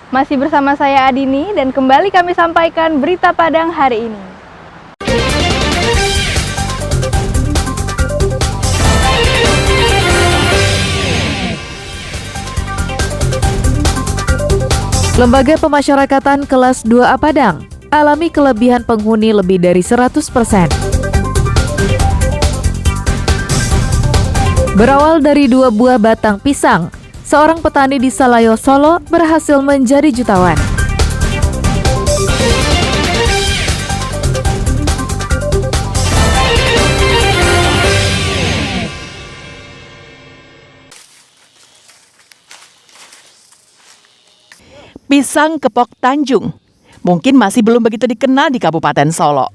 Masih bersama saya Adini dan kembali kami sampaikan berita Padang hari ini. Lembaga Pemasyarakatan Kelas 2A Padang alami kelebihan penghuni lebih dari 100%. Berawal dari 2 buah batang pisang, seorang petani di Salayo, Solo berhasil menjadi jutawan. Pisang kepok Tanjung mungkin masih belum begitu dikenal di Kabupaten Solo.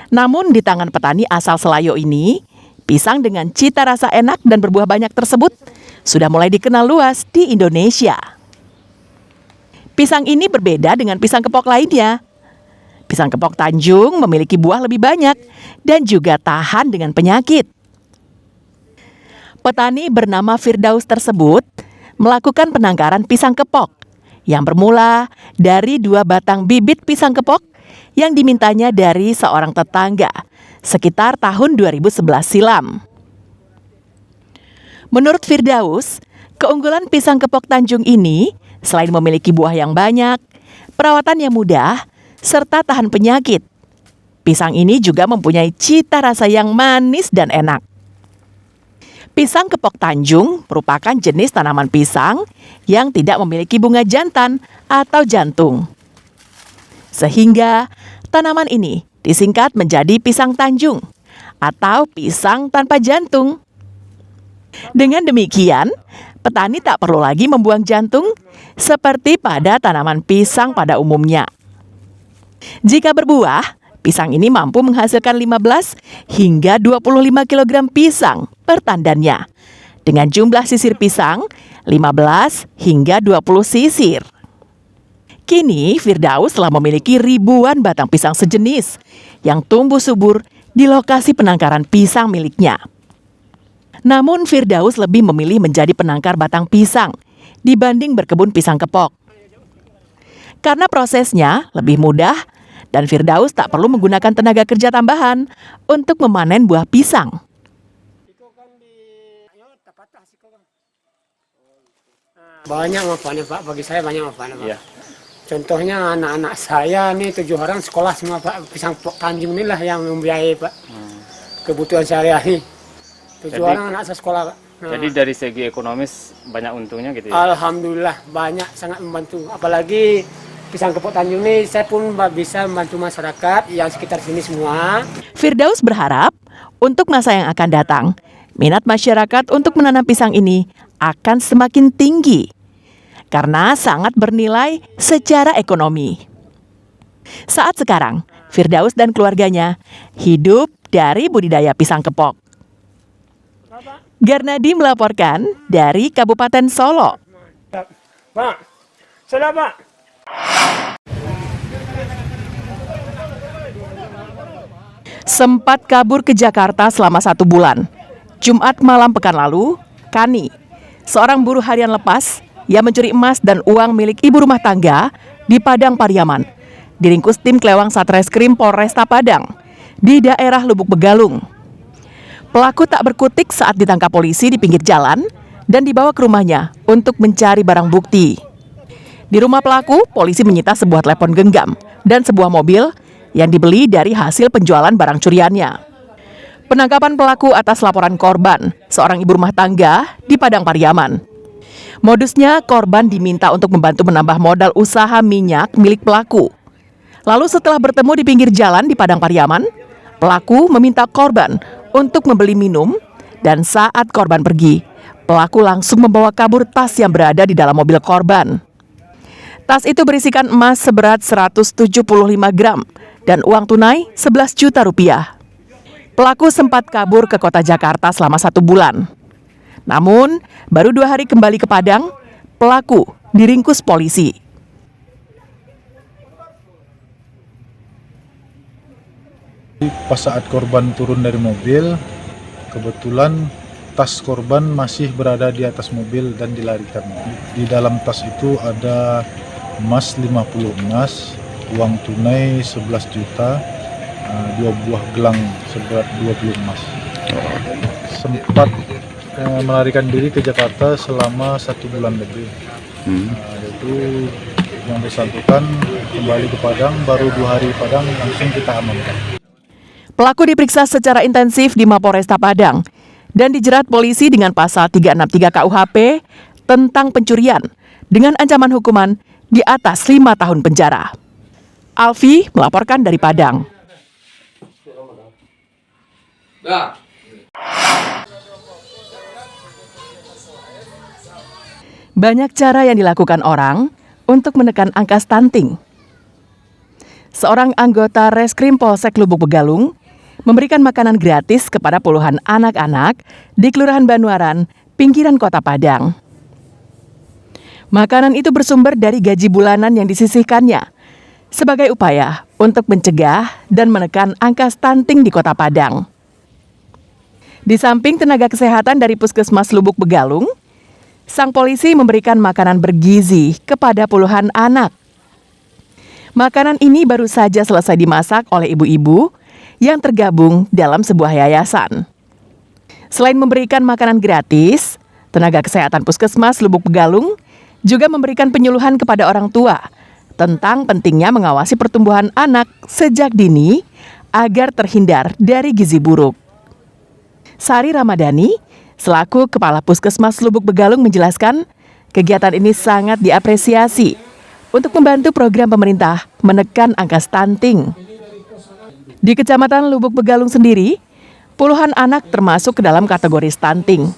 Namun di tangan petani asal Salayo ini, pisang dengan cita rasa enak dan berbuah banyak tersebut sudah mulai dikenal luas di Indonesia. Pisang ini berbeda dengan pisang kepok lainnya. Pisang kepok Tanjung memiliki buah lebih banyak dan juga tahan dengan penyakit. Petani bernama Firdaus tersebut melakukan penangkaran pisang kepok yang bermula dari 2 batang bibit pisang kepok yang dimintanya dari seorang tetangga sekitar tahun 2011 silam. Menurut Firdaus, keunggulan pisang kepok Tanjung ini selain memiliki buah yang banyak, perawatan yang mudah, serta tahan penyakit, pisang ini juga mempunyai cita rasa yang manis dan enak. Pisang kepok Tanjung merupakan jenis tanaman pisang yang tidak memiliki bunga jantan atau jantung. Sehingga tanaman ini disingkat menjadi pisang Tanjung atau pisang tanpa jantung. Dengan demikian, petani tak perlu lagi membuang jantung seperti pada tanaman pisang pada umumnya. Jika berbuah, pisang ini mampu menghasilkan 15 hingga 25 kg pisang per tandannya, dengan jumlah sisir pisang 15 hingga 20 sisir. Kini, Firdaus telah memiliki ribuan batang pisang sejenis yang tumbuh subur di lokasi penangkaran pisang miliknya. Namun, Firdaus lebih memilih menjadi penangkar batang pisang dibanding berkebun pisang kepok. Karena prosesnya lebih mudah dan Firdaus tak perlu menggunakan tenaga kerja tambahan untuk memanen buah pisang. Banyak manfaatnya Pak, bagi saya banyak manfaatnya Pak. Ya. Contohnya anak-anak saya nih 7 orang sekolah semua Pak, pisang kepok Tanjung inilah yang membiayai Pak. Kebutuhan sehari-hari. 7 orang anak saya sekolah Pak. Nah, jadi dari segi ekonomis banyak untungnya gitu ya? Alhamdulillah banyak, sangat membantu. Apalagi pisang kepok Tanjung ini saya pun bisa membantu masyarakat yang sekitar sini semua. Firdaus berharap untuk masa yang akan datang, minat masyarakat untuk menanam pisang ini akan semakin tinggi karena sangat bernilai secara ekonomi. Saat sekarang, Firdaus dan keluarganya hidup dari budidaya pisang kepok. Garnadi melaporkan dari Kabupaten Solo. Pak, sudah Pak. Sempat kabur ke Jakarta selama 1 bulan. Jumat malam pekan lalu, Kani, seorang buruh harian lepas yang mencuri emas dan uang milik ibu rumah tangga di Padang Pariaman, diringkus tim Kelewang Satreskrim Polresta Padang di daerah Lubuk Begalung. Pelaku tak berkutik saat ditangkap polisi di pinggir jalan dan dibawa ke rumahnya untuk mencari barang bukti. Di rumah pelaku, polisi menyita sebuah telepon genggam dan sebuah mobil yang dibeli dari hasil penjualan barang curiannya. Penangkapan pelaku atas laporan korban, seorang ibu rumah tangga di Padang Pariaman. Modusnya, korban diminta untuk membantu menambah modal usaha minyak milik pelaku. Lalu setelah bertemu di pinggir jalan di Padang Pariaman, pelaku meminta korban untuk membeli minum dan saat korban pergi, pelaku langsung membawa kabur tas yang berada di dalam mobil korban. Tas itu berisikan emas seberat 175 gram dan uang tunai 11 juta rupiah. Pelaku sempat kabur ke kota Jakarta selama 1 bulan. Namun, baru 2 hari kembali ke Padang, pelaku diringkus polisi. Pas saat korban turun dari mobil, kebetulan tas korban masih berada di atas mobil dan dilarikan. Di dalam tas itu ada emas 50 emas, uang tunai 11 juta, 2 buah gelang seberat 20 emas. Sempat melarikan diri ke Jakarta selama 1 bulan lebih. Yaitu yang bersangkutan kembali ke Padang, baru 2 hari di Padang langsung kita amankan. Pelaku diperiksa secara intensif di Mapolresta Padang dan dijerat polisi dengan pasal 363 KUHP tentang pencurian dengan ancaman hukuman di atas 5 tahun penjara. Alfi melaporkan dari Padang. Banyak cara yang dilakukan orang untuk menekan angka stunting. Seorang anggota Reskrim Polsek Lubuk Begalung memberikan makanan gratis kepada puluhan anak-anak di Kelurahan Banuaran, pinggiran Kota Padang. Makanan itu bersumber dari gaji bulanan yang disisihkannya sebagai upaya untuk mencegah dan menekan angka stunting di Kota Padang. Di samping tenaga kesehatan dari Puskesmas Lubuk Begalung, sang polisi memberikan makanan bergizi kepada puluhan anak. Makanan ini baru saja selesai dimasak oleh ibu-ibu yang tergabung dalam sebuah yayasan. Selain memberikan makanan gratis, tenaga kesehatan Puskesmas Lubuk Begalung juga memberikan penyuluhan kepada orang tua tentang pentingnya mengawasi pertumbuhan anak sejak dini agar terhindar dari gizi buruk. Sari Ramadhani, selaku Kepala Puskesmas Lubuk Begalung menjelaskan, kegiatan ini sangat diapresiasi untuk membantu program pemerintah menekan angka stunting. Di Kecamatan Lubuk Begalung sendiri, puluhan anak termasuk ke dalam kategori stunting.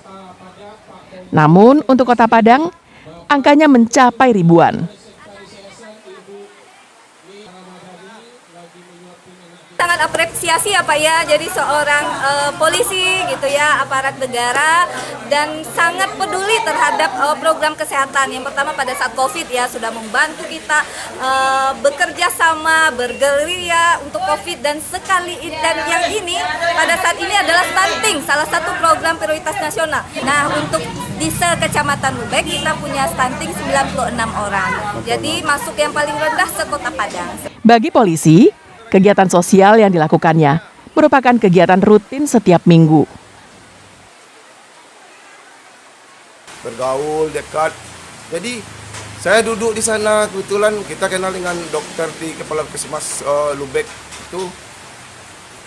Namun untuk Kota Padang, angkanya mencapai ribuan. Sangat apresiasi ya Pak ya, jadi seorang polisi gitu ya, aparat negara, dan sangat peduli terhadap program kesehatan. Yang pertama pada saat COVID ya, sudah membantu kita bekerja sama, bergerilya untuk COVID, dan yang ini pada saat ini adalah stunting, salah satu program prioritas nasional. Nah, untuk di Kecamatan Lubek kita punya stunting 96 orang. Jadi masuk yang paling rendah se-Kota Padang. Bagi polisi, kegiatan sosial yang dilakukannya merupakan kegiatan rutin setiap minggu. Bergaul dekat. Jadi saya duduk di sana, kebetulan kita kenal dengan dokter di Kepala Puskesmas Lubek itu.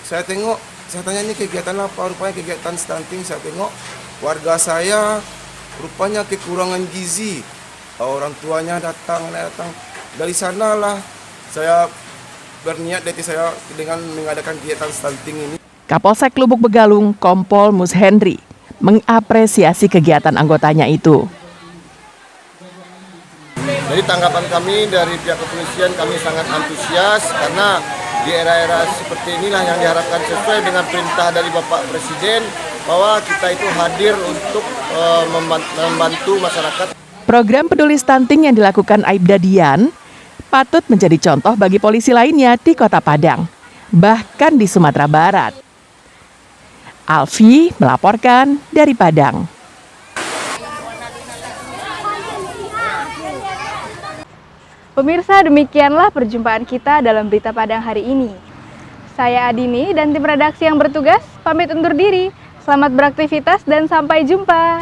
Saya tengok, saya tanya ini kegiatan apa? Rupanya kegiatan stunting. Saya tengok warga saya rupanya kekurangan gizi. Orang tuanya datang. Dari sanalah saya berniat dari saya dengan mengadakan kegiatan stunting ini. Kapolsek Lubuk Begalung, Kompol Mus Hendri, mengapresiasi kegiatan anggotanya itu. Jadi tanggapan kami dari pihak kepolisian, kami sangat antusias karena di era-era seperti inilah yang diharapkan sesuai dengan perintah dari Bapak Presiden bahwa kita itu hadir untuk membantu masyarakat. Program peduli stunting yang dilakukan Aibda Dian patut menjadi contoh bagi polisi lainnya di Kota Padang, bahkan di Sumatera Barat. Alfi melaporkan dari Padang. Pemirsa, demikianlah perjumpaan kita dalam Berita Padang hari ini. Saya Adini dan tim redaksi yang bertugas pamit undur diri. Selamat beraktivitas dan sampai jumpa.